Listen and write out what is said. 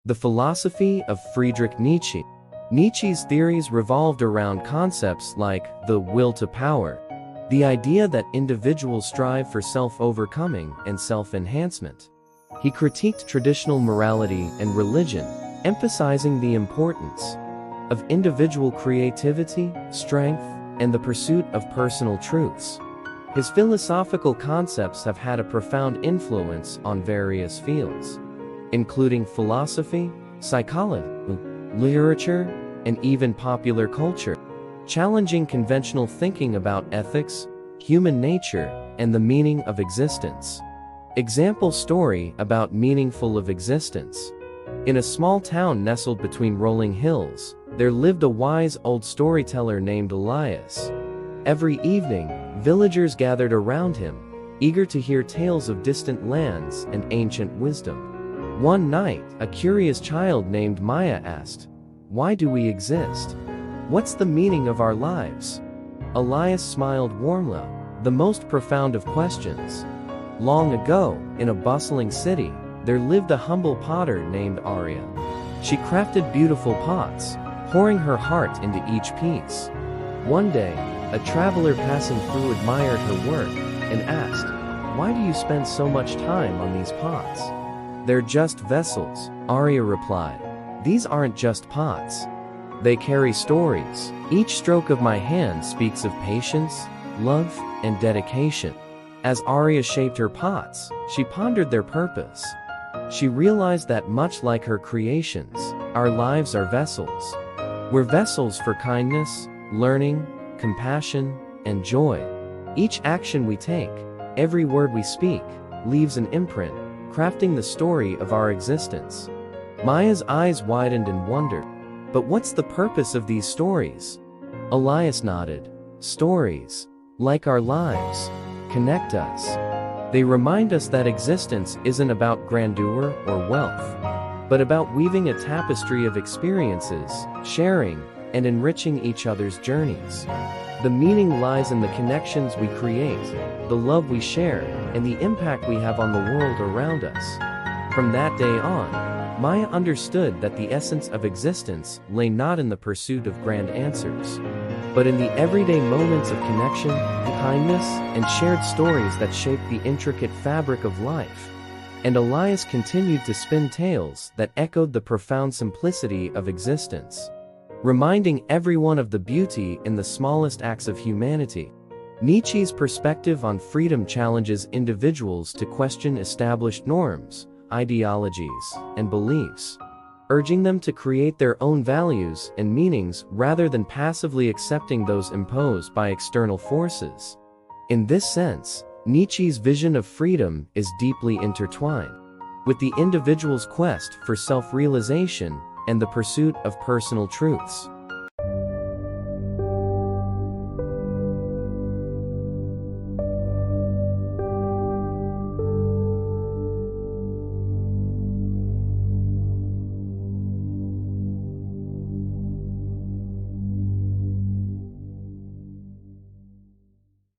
The philosophy of Friedrich Nietzsche. Nietzsche's theories revolved around concepts like the will to power, the idea that individuals strive for self-overcoming and self-enhancement. He critiqued traditional morality and religion, emphasizing the importance of individual creativity, strength, and the pursuit of personal truths. His philosophical concepts have had a profound influence on various fields, including philosophy, psychology, literature, and even popular culture, challenging conventional thinking about ethics, human nature, and the meaning of existence. Example story about meaningful of existence. In a small town nestled between rolling hills, there lived a wise old storyteller named Elias. Every evening, villagers gathered around him, eager to hear tales of distant lands and ancient wisdom. One night, a curious child named Maya asked, "Why do we exist? What's the meaning of our lives?" Elias smiled warmly. The most profound of questions. Long ago, in a bustling city, there lived a humble potter named Arya. She crafted beautiful pots, pouring her heart into each piece. One day, a traveler passing through admired her work and asked, "Why do you spend so much time on these pots?" "They're just vessels," Arya replied. "These aren't just pots. They carry stories. Each stroke of my hand speaks of patience, love, and dedication." As Arya shaped her pots, she pondered their purpose. She realized that much like her creations, our lives are vessels. We're vessels for kindness, learning, compassion, and joy. Each action we take, every word we speak, leaves an imprint, crafting the story of our existence. Maya's eyes widened in wonder. "But what's the purpose of these stories?" Elias nodded. "Stories, like our lives, connect us. They remind us that existence isn't about grandeur or wealth, but about weaving a tapestry of experiences, sharing, and enriching each other's journeys. The meaning lies in the connections we create, the love we share, and the impact we have on the world around us." From that day on, Maya understood that the essence of existence lay not in the pursuit of grand answers, but in the everyday moments of connection, kindness, and shared stories that shape the intricate fabric of life. And Elias continued to spin tales that echoed the profound simplicity of existence, reminding everyone of the beauty in the smallest acts of humanity. Nietzsche's perspective on freedom challenges individuals to question established norms, ideologies, and beliefs, urging them to create their own values and meanings rather than passively accepting those imposed by external forces. In this sense, Nietzsche's vision of freedom is deeply intertwined with the individual's quest for self-realization and the pursuit of personal truths.